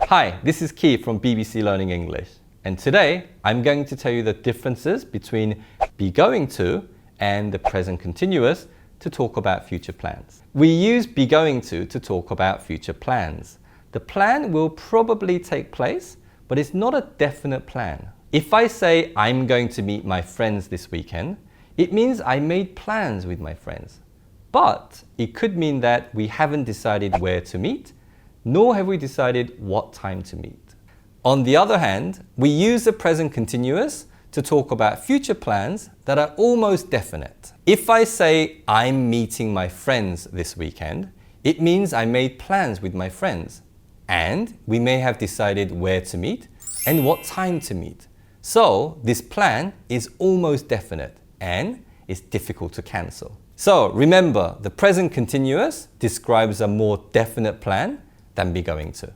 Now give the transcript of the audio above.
Hi, this is Keith from BBC Learning English, and today I'm going to tell you the differences between be going to and the present continuous to talk about future plans. We use be going to talk about future plans. The plan will probably take place, but it's not a definite plan. If I say I'm going to meet my friends this weekend, it means I made plans with my friends. But it could mean that we haven't decided where to meet, nor have we decided what time to meet. On the other hand, we use the present continuous to talk about future plans that are almost definite. If I say I'm meeting my friends this weekend, it means I made plans with my friends, and we may have decided where to meet and what time to meet. So this plan is almost definite and is difficult to cancel. So remember, the present continuous describes a more definite plan than be going to.